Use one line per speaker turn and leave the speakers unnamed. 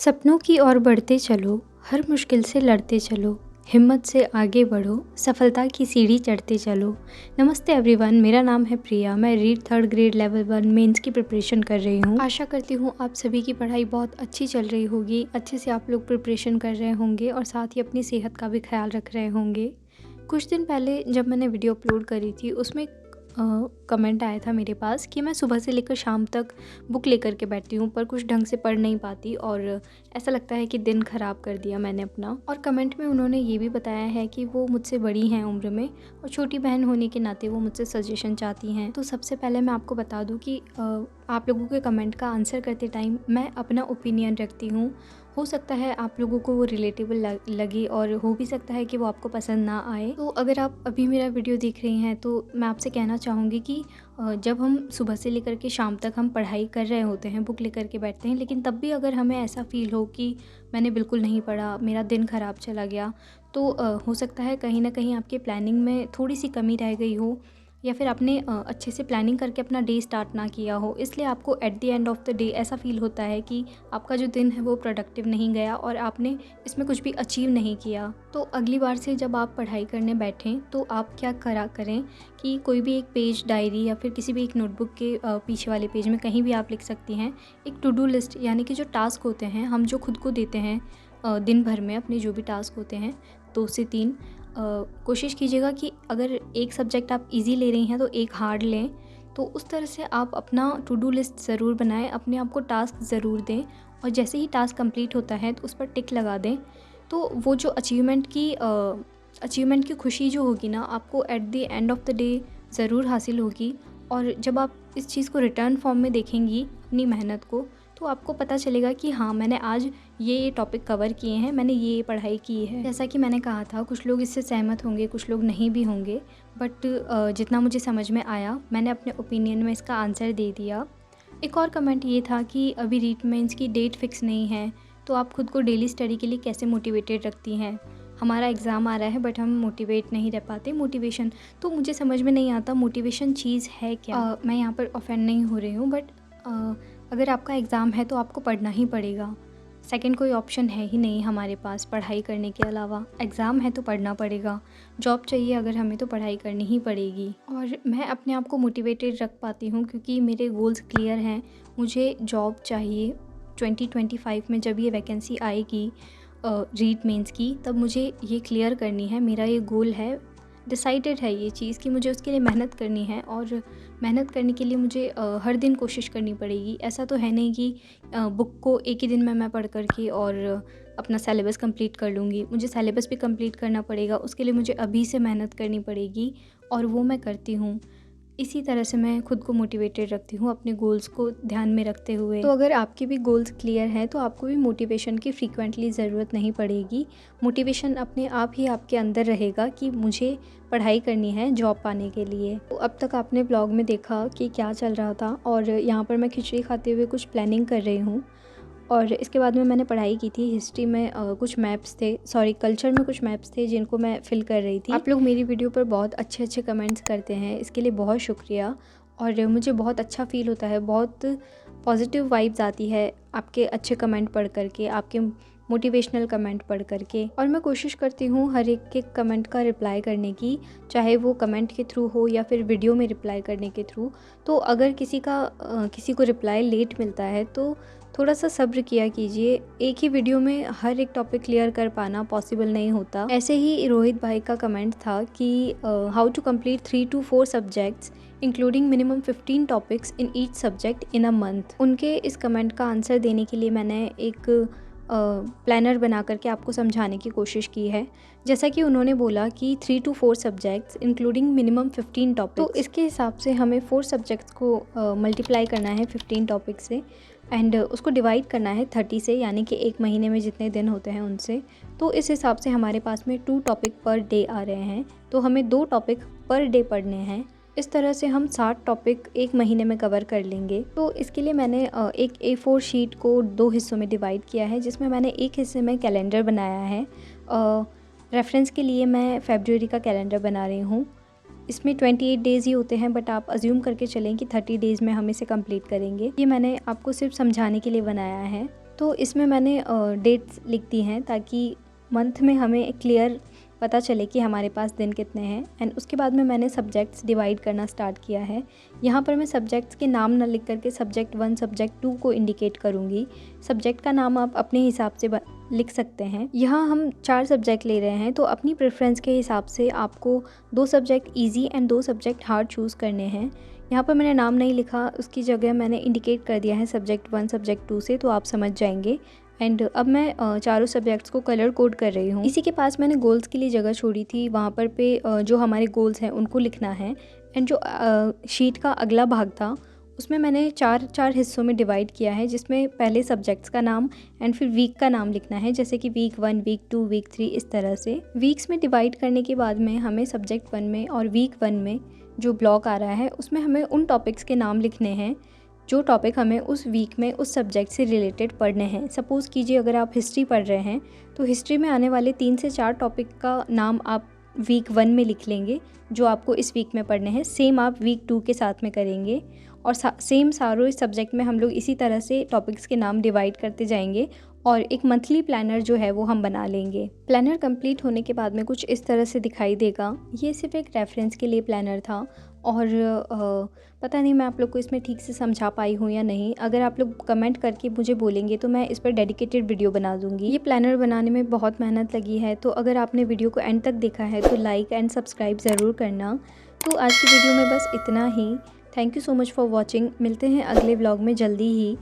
सपनों की ओर बढ़ते चलो, हर मुश्किल से लड़ते चलो, हिम्मत से आगे बढ़ो, सफलता की सीढ़ी चढ़ते चलो। नमस्ते एवरीवन, मेरा नाम है प्रिया। मैं read 3rd grade level 1 mains की प्रिपरेशन कर रही हूँ। आशा करती हूँ आप सभी की पढ़ाई बहुत अच्छी चल रही होगी, अच्छे से आप लोग प्रिपरेशन कर रहे होंगे और साथ ही अपनी सेहत का भी ख्याल रख रहे होंगे। कुछ दिन पहले जब मैंने वीडियो अपलोड करी थी उसमें कमेंट आया था मेरे पास कि मैं सुबह से लेकर शाम तक बुक लेकर के बैठती हूँ पर कुछ ढंग से पढ़ नहीं पाती और ऐसा लगता है कि दिन ख़राब कर दिया मैंने अपना। और कमेंट में उन्होंने ये भी बताया है कि वो मुझसे बड़ी हैं उम्र में और छोटी बहन होने के नाते वो मुझसे सजेशन चाहती हैं। तो सबसे पहले मैं आपको बता दूँ कि आप लोगों के कमेंट का आंसर करते टाइम मैं अपना ओपिनियन रखती हूँ। हो सकता है आप लोगों को वो रिलेटेबल लगे और हो भी सकता है कि वो आपको पसंद ना आए। तो अगर आप अभी मेरा वीडियो देख रही हैं तो मैं आपसे कहना चाहूँगी कि जब हम सुबह से लेकर के शाम तक हम पढ़ाई कर रहे होते हैं, बुक लेकर के बैठते हैं, लेकिन तब भी अगर हमें ऐसा फ़ील हो कि मैंने बिल्कुल नहीं पढ़ा, मेरा दिन ख़राब चला गया, तो हो सकता है कहीं ना कहीं आपके प्लानिंग में थोड़ी सी कमी रह गई हो या फिर आपने अच्छे से प्लानिंग करके अपना डे स्टार्ट ना किया हो। इसलिए आपको at the end of the day ऐसा फ़ील होता है कि आपका जो दिन है वो प्रोडक्टिव नहीं गया और आपने इसमें कुछ भी अचीव नहीं किया। तो अगली बार से जब आप पढ़ाई करने बैठें तो आप क्या करें कि कोई भी एक पेज डायरी या फिर किसी भी एक नोटबुक के पीछे वाले पेज में कहीं भी आप लिख सकती हैं एक टू डू लिस्ट, यानी कि जो टास्क होते हैं हम जो खुद को देते हैं दिन भर में, अपने जो भी टास्क होते हैं 2 से 3, कोशिश कीजिएगा कि अगर एक सब्जेक्ट आप इजी ले रही हैं तो एक हार्ड लें। तो उस तरह से आप अपना टू डू लिस्ट ज़रूर बनाएं, अपने आप को टास्क ज़रूर दें और जैसे ही टास्क कंप्लीट होता है तो उस पर टिक लगा दें। तो वो जो अचीवमेंट की खुशी जो होगी ना, आपको at the end of the day ज़रूर हासिल होगी। और जब आप इस चीज़ को रिटर्न फॉर्म में देखेंगी अपनी मेहनत को, तो आपको पता चलेगा कि हाँ, मैंने आज ये टॉपिक कवर किए हैं, मैंने ये पढ़ाई की है। जैसा कि मैंने कहा था, कुछ लोग इससे सहमत होंगे, कुछ लोग नहीं भी होंगे, बट जितना मुझे समझ में आया मैंने अपने ओपिनियन में इसका आंसर दे दिया। एक और कमेंट ये था कि अभी रीट मेंस की डेट फिक्स नहीं है, तो आप खुद को डेली स्टडी के लिए कैसे मोटिवेटेड रखती हैं। हमारा एग्ज़ाम आ रहा है बट हम मोटिवेट नहीं रह पाते। मोटिवेशन तो मुझे समझ में नहीं आता मोटिवेशन चीज़ है क्या। मैं यहाँ पर ऑफेंड नहीं हो रही हूँ, बट अगर आपका एग्ज़ाम है तो आपको पढ़ना ही पड़ेगा। सेकंड कोई ऑप्शन है ही नहीं हमारे पास पढ़ाई करने के अलावा। एग्ज़ाम है तो पढ़ना पड़ेगा, जॉब चाहिए अगर हमें तो पढ़ाई करनी ही पड़ेगी। और मैं अपने आप को मोटिवेटेड रख पाती हूँ क्योंकि मेरे गोल्स क्लियर हैं। मुझे जॉब चाहिए 2025 में, जब ये वैकेंसी आएगी रीट मेंस की, तब मुझे ये क्लियर करनी है। मेरा ये गोल है, डिसाइडेड है ये चीज़ कि मुझे उसके लिए मेहनत करनी है और मेहनत करने के लिए मुझे हर दिन कोशिश करनी पड़ेगी। ऐसा तो है नहीं कि बुक को एक ही दिन में मैं पढ़ कर के और अपना सिलेबस कंप्लीट कर लूँगी। मुझे सिलेबस भी कंप्लीट करना पड़ेगा, उसके लिए मुझे अभी से मेहनत करनी पड़ेगी और वो मैं करती हूँ। इसी तरह से मैं खुद को मोटिवेटेड रखती हूँ अपने गोल्स को ध्यान में रखते हुए। तो अगर आपके भी गोल्स क्लियर हैं तो आपको भी मोटिवेशन की फ्रीक्वेंटली ज़रूरत नहीं पड़ेगी। मोटिवेशन अपने आप ही आपके अंदर रहेगा कि मुझे पढ़ाई करनी है जॉब पाने के लिए। तो अब तक आपने ब्लॉग में देखा कि क्या चल रहा था और यहाँ पर मैं खिचड़ी खाते हुए कुछ प्लानिंग कर रही हूँ। और इसके बाद में मैंने पढ़ाई की थी। हिस्ट्री में कुछ मैप्स थे, कल्चर में कुछ मैप्स थे जिनको मैं फिल कर रही थी। आप लोग मेरी वीडियो पर बहुत अच्छे कमेंट्स करते हैं, इसके लिए बहुत शुक्रिया। और मुझे बहुत अच्छा फ़ील होता है, बहुत पॉजिटिव वाइब्स आती है आपके अच्छे कमेंट पढ़ करके, आपके मोटिवेशनल कमेंट पढ़ करके। और मैं कोशिश करती हूँ हर एक के कमेंट का रिप्लाई करने की, चाहे वो कमेंट के थ्रू हो या फिर वीडियो में रिप्लाई करने के थ्रू। तो अगर किसी को रिप्लाई लेट मिलता है तो थोड़ा सा सब्र किया कीजिए। एक ही वीडियो में हर एक टॉपिक क्लियर कर पाना पॉसिबल नहीं होता। ऐसे ही रोहित भाई का कमेंट था कि how to complete 3 to 4 subjects including minimum 15 topics in each subject in a month. उनके इस कमेंट का आंसर देने के लिए मैंने एक प्लानर बना करके आपको समझाने की कोशिश की है। जैसा कि उन्होंने बोला कि 3 to 4 subjects including minimum 15 topics, तो इसके हिसाब से हमें 4 सब्जेक्ट्स को मल्टीप्लाई करना है 15 टॉपिक से एंड उसको डिवाइड करना है 30 से, यानी कि एक महीने में जितने दिन होते हैं उनसे। तो इस हिसाब से हमारे पास में 2 टॉपिक पर डे आ रहे हैं, तो हमें 2 टॉपिक पर डे पढ़ने हैं। इस तरह से हम 60 टॉपिक एक महीने में कवर कर लेंगे। तो इसके लिए मैंने एक A4 शीट को 2 हिस्सों में डिवाइड किया है, जिसमें मैंने एक हिस्से में कैलेंडर बनाया है। रेफरेंस के लिए मैं फरवरी का कैलेंडर बना रही हूँ। इसमें 28 डेज़ ही होते हैं, बट आप अज्यूम करके चलें कि 30 डेज़ में हम इसे कंप्लीट करेंगे। ये मैंने आपको सिर्फ समझाने के लिए बनाया है। तो इसमें मैंने डेट्स लिख दी हैं ताकि मंथ में हमें क्लियर पता चले कि हमारे पास दिन कितने हैं। एंड उसके बाद में मैंने सब्जेक्ट्स डिवाइड करना स्टार्ट किया है। यहाँ पर मैं सब्जेक्ट्स के नाम ना लिख करके सब्जेक्ट 1 सब्जेक्ट 2 को इंडिकेट करूँगी। सब्जेक्ट का नाम आप अपने हिसाब से लिख सकते हैं। यहाँ हम 4 सब्जेक्ट ले रहे हैं, तो अपनी प्रेफरेंस के हिसाब से आपको 2 subject easy and 2 subject hard choose करने हैं। यहाँ पर मैंने नाम नहीं लिखा, उसकी जगह मैंने इंडिकेट कर दिया है सब्जेक्ट 1 सब्जेक्ट 2 से, तो आप समझ जाएंगे। एंड अब मैं चारों सब्जेक्ट्स को कलर कोड कर रही हूँ। इसी के पास मैंने गोल्स के लिए जगह छोड़ी थी, वहाँ पर जो हमारे गोल्स हैं उनको लिखना है। एंड जो शीट का अगला भाग था उसमें मैंने 4 हिस्सों में डिवाइड किया है, जिसमें पहले सब्जेक्ट्स का नाम एंड फिर वीक का नाम लिखना है, जैसे कि वीक 1, वीक 2, वीक 3, इस तरह से। वीक्स में डिवाइड करने के बाद में हमें सब्जेक्ट 1 में और वीक 1 में जो ब्लॉक आ रहा है उसमें हमें उन टॉपिक्स के नाम लिखने हैं जो टॉपिक हमें उस वीक में उस सब्जेक्ट से रिलेटेड पढ़ने हैं। सपोज़ कीजिए अगर आप हिस्ट्री पढ़ रहे हैं तो हिस्ट्री में आने वाले 3 से 4 टॉपिक का नाम आप वीक 1 में लिख लेंगे जो आपको इस वीक में पढ़ने हैं। सेम आप वीक 2 के साथ में करेंगे और सेम सारों इस सब्जेक्ट में हम लोग इसी तरह से टॉपिक्स के नाम डिवाइड करते जाएंगे और एक मंथली प्लानर जो है वो हम बना लेंगे। प्लानर कंप्लीट होने के बाद में कुछ इस तरह से दिखाई देगा। ये सिर्फ एक रेफरेंस के लिए प्लानर था और पता नहीं मैं आप लोग को इसमें ठीक से समझा पाई हूँ या नहीं। अगर आप लोग कमेंट करके मुझे बोलेंगे तो मैं इस पर डेडिकेटेड वीडियो बना दूँगी। ये प्लानर बनाने में बहुत मेहनत लगी है, तो अगर आपने वीडियो को एंड तक देखा है तो लाइक एंड सब्सक्राइब ज़रूर करना। तो आज की वीडियो में बस इतना ही। Thank you so much for watching. मिलते हैं अगले व्लॉग में जल्दी ही।